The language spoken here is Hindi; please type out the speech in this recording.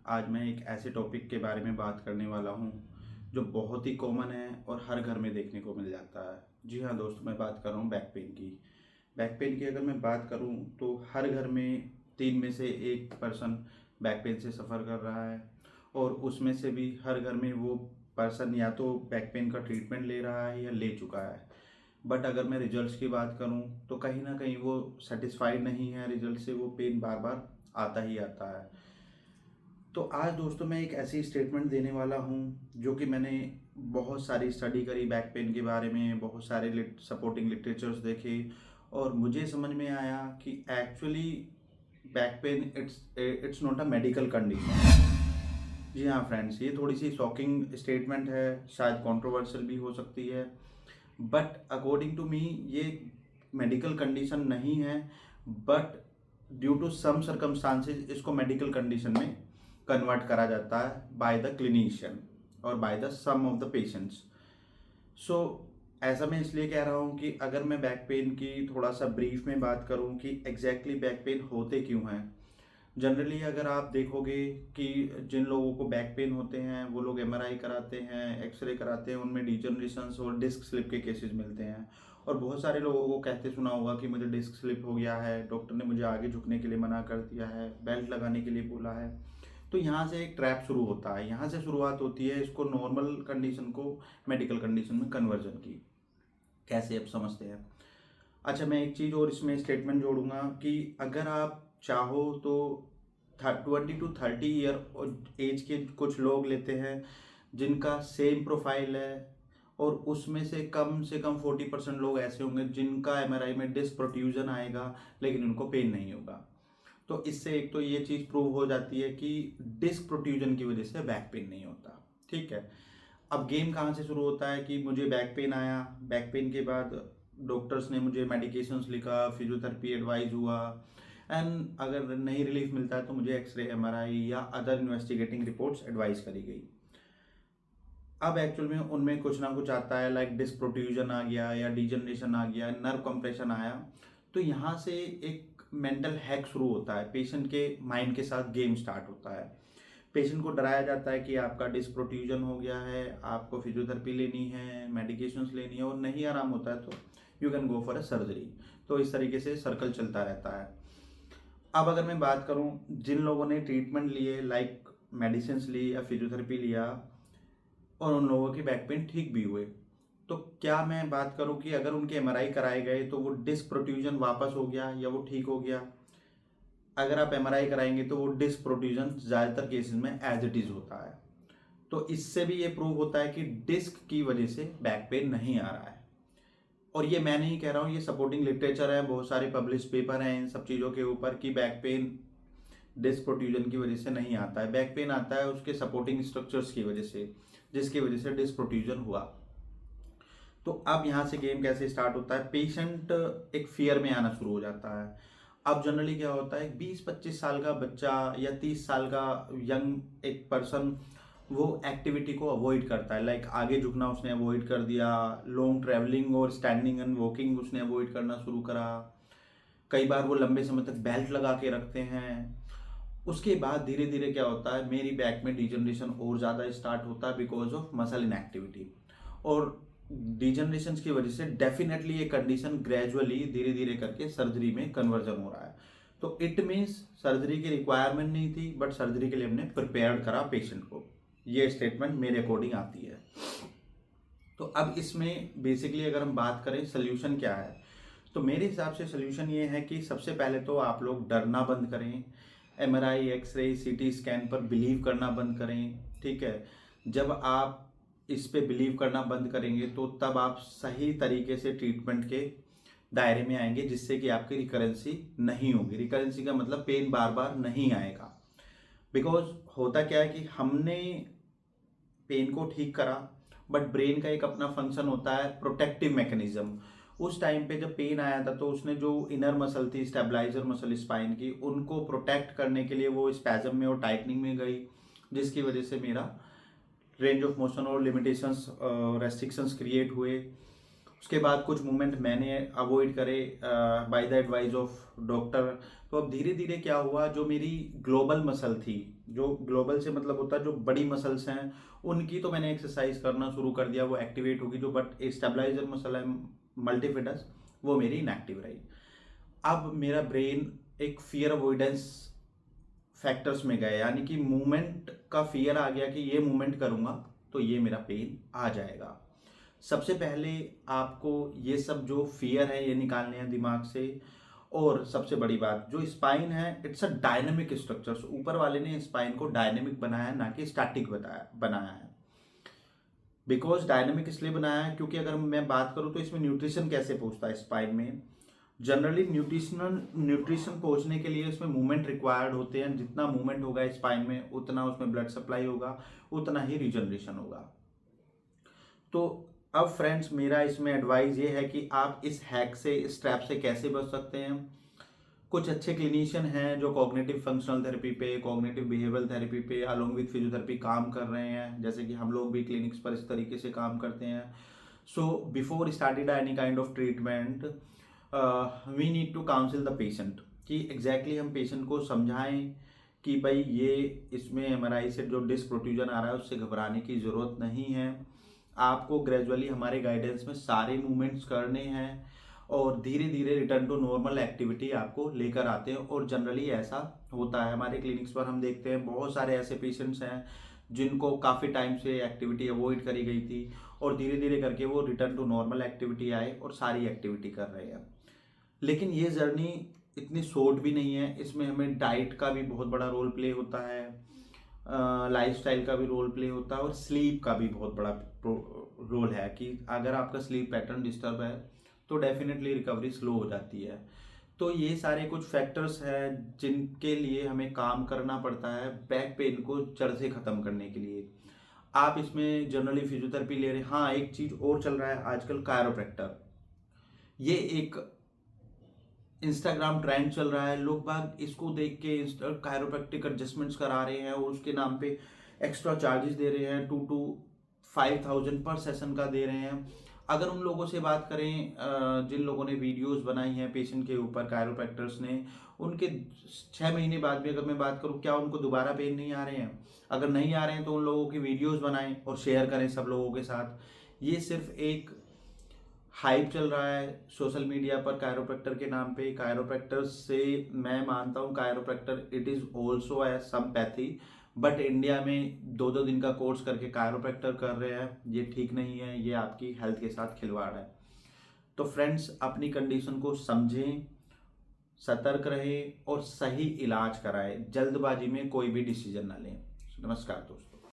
आज मैं एक ऐसे टॉपिक के बारे में बात करने वाला हूँ जो बहुत ही कॉमन है और हर घर में देखने को मिल जाता है। जी हाँ दोस्तों, मैं बात कर रहा हूँ बैक पेन की। बैक पेन की अगर मैं बात करूँ तो हर घर में 3 में से एक पर्सन बैक पेन से सफ़र कर रहा है, और उसमें से भी हर घर में वो पर्सन या तो बैक पेन का ट्रीटमेंट ले रहा है या ले चुका है। बट अगर मैं रिजल्ट्स की बात करूं तो कहीं ना कहीं वो सेटिस्फाइड नहीं है रिजल्ट से, वो पेन बार बार आता ही आता है। तो आज दोस्तों मैं एक ऐसी स्टेटमेंट देने वाला हूं जो कि मैंने बहुत सारी स्टडी करी बैक पेन के बारे में, बहुत सारे सपोर्टिंग लिटरेचर्स देखे, और मुझे समझ में आया कि actually back pain it's not a medical condition. जी हाँ फ्रेंड्स, ये थोड़ी सी शॉकिंग स्टेटमेंट है, शायद कंट्रोवर्शियल भी हो सकती है, बट अकॉर्डिंग टू मी ये मेडिकल कंडीशन नहीं है। But due to some circumstances इसको मेडिकल कंडीशन में कन्वर्ट करा जाता है बाय द क्लिनिशियन और by the some of the patients. So ऐसा मैं इसलिए कह रहा हूँ कि अगर मैं बैक पेन की थोड़ा सा ब्रीफ में बात करूँ कि एग्जैक्टली बैक पेन होते क्यों हैं। जनरली अगर आप देखोगे कि जिन लोगों को बैक पेन होते हैं वो लोग एमआरआई कराते हैं, एक्सरे कराते हैं, उनमें डिजनरेशंस और डिस्क स्लिप के केसेस मिलते हैं। और बहुत सारे लोगों को कहते सुना होगा कि मुझे डिस्क स्लिप हो गया है, डॉक्टर ने मुझे आगे झुकने के लिए मना कर दिया है, बेल्ट लगाने के लिए बोला है। तो यहाँ से एक ट्रैप शुरू होता है, यहाँ से शुरुआत होती है इसको नॉर्मल कंडीशन को मेडिकल कंडीशन में कन्वर्जन की। कैसे आप समझते हैं? अच्छा, मैं एक चीज़ और इसमें स्टेटमेंट जोड़ूंगा कि अगर आप चाहो तो 20 to 30 ईयर एज के कुछ लोग लेते हैं जिनका सेम प्रोफाइल है, और उसमें से कम 40% लोग ऐसे होंगे जिनका एमआरआई में डिस्क प्रोट्रूजन आएगा लेकिन उनको पेन नहीं होगा। तो इससे एक तो ये चीज़ प्रूव हो जाती है कि डिस्क प्रोट्रूजन की वजह से बैक पेन नहीं होता। ठीक है, अब गेम कहाँ से शुरू होता है कि मुझे बैक पेन आया, बैक पेन के बाद डॉक्टर्स ने मुझे मेडिकेशंस लिखा, फिजियोथेरेपी एडवाइस हुआ, एंड अगर नहीं रिलीफ मिलता है तो मुझे एक्सरे, एमआरआई या अदर इन्वेस्टिगेटिंग रिपोर्ट्स एडवाइस करी गई। अब एक्चुअल में उनमें कुछ ना कुछ आता है, लाइक डिस्क प्रोट्रूजन आ गया या डिजनरेशन आ गया, नर्व कंप्रेशन आया। तो यहाँ से एक मेंटल हैक शुरू होता है, पेशेंट के माइंड के साथ गेम स्टार्ट होता है। पेशेंट को डराया जाता है कि आपका डिस्क प्रोट्रूजन हो गया है, आपको फिजियोथेरेपी लेनी है, मेडिकेशंस लेनी है, और नहीं आराम होता है तो you can go for a surgery. तो इस तरीके से सर्कल चलता रहता है। अब अगर मैं बात करूं जिन लोगों ने ट्रीटमेंट लिए, लाइक मेडिसिन ली या फिजियोथेरेपी लिया, और उन लोगों के बैक पेन ठीक भी हुए, तो क्या मैं बात करूं कि अगर उनके एमआरआई कराए गए तो वो डिस्क प्रोट्रूजन वापस हो गया या वो ठीक हो गया? अगर आप एमआरआई कराएंगे तो वो डिस्क प्रोट्रूजन ज़्यादातर केसेस में एज इट इज़ होता है। तो इससे भी ये प्रूव होता है कि डिस्क की वजह से बैक पेन नहीं आ रहा है। और ये मैं नहीं कह रहा हूँ, ये सपोर्टिंग लिटरेचर है, बहुत सारे पब्लिश पेपर हैं इन सब चीज़ों के ऊपर कि बैक पेन डिस्क प्रोट्रूजन की वजह से नहीं आता है। बैक पेन आता है उसके सपोर्टिंग स्ट्रक्चर्स की वजह से, जिसकी वजह से डिस्क प्रोट्रूजन हुआ। तो अब यहाँ से गेम कैसे स्टार्ट होता है, पेशेंट एक फियर में आना शुरू हो जाता है। अब जनरली क्या होता है, 20-25 साल का बच्चा या 30 साल का यंग एक पर्सन वो एक्टिविटी को अवॉइड करता है, लाइक आगे झुकना उसने अवॉइड कर दिया, लॉन्ग ट्रैवलिंग और स्टैंडिंग एंड वॉकिंग उसने अवॉइड करना शुरू करा, कई बार वो लंबे समय तक बेल्ट लगा के रखते हैं। उसके बाद धीरे धीरे क्या होता है, मेरी बैक में डिजनरेशन और ज़्यादा स्टार्ट होता है बिकॉज ऑफ मसल इनएक्टिविटी। और डिजनरेशन की वजह से डेफिनेटली ये कंडीशन ग्रेजुअली धीरे धीरे करके सर्जरी में कन्वर्जन हो रहा है। तो इट मीन्स सर्जरी की रिक्वायरमेंट नहीं थी, बट सर्जरी के लिए हमने प्रिपेयर करा पेशेंट को। ये स्टेटमेंट मेरे अकॉर्डिंग आती है। तो अब इसमें बेसिकली अगर हम बात करें सोल्यूशन क्या है, तो मेरे हिसाब से सोल्यूशन ये है कि सबसे पहले तो आप लोग डरना बंद करें, एमआरआई, एक्सरे, सीटी स्कैन पर बिलीव करना बंद करें। ठीक है, जब आप इस पे बिलीव करना बंद करेंगे तो तब आप सही तरीके से ट्रीटमेंट के दायरे में आएंगे, जिससे कि आपकी रिकरेंसी नहीं होगी। रिकरेंसी का मतलब पेन बार बार नहीं आएगा। बिकॉज होता क्या है कि हमने पेन को ठीक करा, बट ब्रेन का एक अपना फंक्शन होता है प्रोटेक्टिव मैकेनिज्म। उस टाइम पे जब पेन आया था तो उसने जो इनर मसल थी, स्टेबलाइजर मसल स्पाइन की, उनको प्रोटेक्ट करने के लिए वो स्पैजम में और टाइटनिंग में गई, जिसकी वजह से मेरा रेंज ऑफ मोशन और लिमिटेशंस, रेस्ट्रिक्शंस क्रिएट हुए। उसके बाद कुछ मूवमेंट मैंने अवॉइड करे by the advice of doctor. तो अब धीरे धीरे क्या हुआ, जो मेरी ग्लोबल मसल थी, जो ग्लोबल से मतलब होता है जो बड़ी मसल्स हैं, उनकी तो मैंने एक्सरसाइज करना शुरू कर दिया, वो एक्टिवेट होगी। जो बट स्टेबलाइजर मसल है मल्टीफिटस, वो मेरी इनएक्टिव रही। अब मेरा ब्रेन एक फियर अवॉइडेंस फैक्टर्स में गए, यानी कि मूवमेंट का फियर आ गया कि ये मूवमेंट करूंगा तो ये मेरा पेन आ जाएगा। सबसे पहले आपको ये सब जो फियर है ये निकालने हैं दिमाग से। और सबसे बड़ी बात, जो स्पाइन है इट्स अ डायनेमिक स्ट्रक्चर। ऊपर वाले ने स्पाइन को डायनेमिक बनाया ना कि स्टैटिक बनाया है। बिकॉज डायनेमिक इसलिए बनाया है क्योंकि अगर मैं बात करूं तो इसमें न्यूट्रिशन कैसे पहुंचता है स्पाइन में। जनरली न्यूट्रिशन पहुंचने के लिए उसमें मूवमेंट रिक्वायर्ड होते हैं। जितना मूवमेंट होगा स्पाइन में उतना उसमें ब्लड सप्लाई होगा, उतना ही रिजनरेशन होगा। तो अब फ्रेंड्स मेरा इसमें एडवाइस ये है कि आप इस हैक से, इस ट्रैप से कैसे बच सकते हैं। कुछ अच्छे क्लिनिशियन हैं जो कॉग्निटिव फंक्शनल थेरेपी पे, कॉग्निटिव बिहेवियरल थेरेपी पे अलोंग विद फिजियोथेरेपी काम कर रहे हैं, जैसे कि हम लोग भी क्लिनिक्स पर इस तरीके से काम करते हैं। So before started any kind of treatment we need to counsel the patient, कि एग्जैक्टली हम पेशेंट को समझाएं कि भाई ये इसमें एमआरआई से जो डिस्क प्रोट्रूजन आ रहा है उससे घबराने की ज़रूरत नहीं है। आपको ग्रेजुअली हमारे गाइडेंस में सारे मूवमेंट्स करने हैं और धीरे धीरे रिटर्न टू नॉर्मल एक्टिविटी आपको लेकर आते हैं। और जनरली ऐसा होता है, हमारे क्लिनिक्स पर हम देखते हैं बहुत सारे ऐसे पेशेंट्स हैं जिनको काफ़ी टाइम से एक्टिविटी अवॉइड करी गई थी और धीरे धीरे करके वो रिटर्न टू नॉर्मल एक्टिविटी आए और सारी एक्टिविटी कर रहे हैं। लेकिन ये जर्नी इतनी शॉर्ट भी नहीं है, इसमें हमें डाइट का भी बहुत बड़ा रोल प्ले होता है, लाइफस्टाइल का भी रोल प्ले होता है और स्लीप का भी बहुत बड़ा रोल है। कि अगर आपका स्लीप पैटर्न डिस्टर्ब है तो डेफिनेटली रिकवरी स्लो हो जाती है। तो ये सारे कुछ फैक्टर्स हैं जिनके लिए हमें काम करना पड़ता है बैक पेन को जड़ से ख़त्म करने के लिए। आप इसमें जनरली फिजियोथेरेपी ले रहे हैं। हाँ, एक चीज़ और चल रहा है आजकल, कायरोप्रैक्टर। ये एक इंस्टाग्राम ट्रेंड चल रहा है, लोग बाग इसको देख के कायरोप्रैक्टिक एडजस्टमेंट्स करा रहे हैं और उसके नाम पे एक्स्ट्रा चार्जेस दे रहे हैं, 2 to 5,000 पर सेशन का दे रहे हैं। अगर उन लोगों से बात करें जिन लोगों ने वीडियोस बनाई हैं पेशेंट के ऊपर, कायरोप्रैक्टर्स ने, उनके 6 महीने बाद भी अगर मैं बात करूं, क्या उनको दोबारा पेन नहीं आ रहे हैं? अगर नहीं आ रहे हैं तो उन लोगों की वीडियोस बनाएं और शेयर करें सब लोगों के साथ। ये सिर्फ एक हाइप चल रहा है सोशल मीडिया पर कायरोप्रैक्टर के नाम पे। कायरोप्रैक्टर से मैं मानता हूँ chiropractor it is also a some pathy, but India में 2-2 दिन का कोर्स करके कायरोप्रैक्टर कर रहे हैं, ये ठीक नहीं है, ये आपकी हेल्थ के साथ खिलवाड़ है। तो फ्रेंड्स अपनी कंडीशन को समझें, सतर्क रहें और सही इलाज कराएं। जल्दबाजी में कोई भी डिसीजन ना लें। नमस्कार दोस्तों।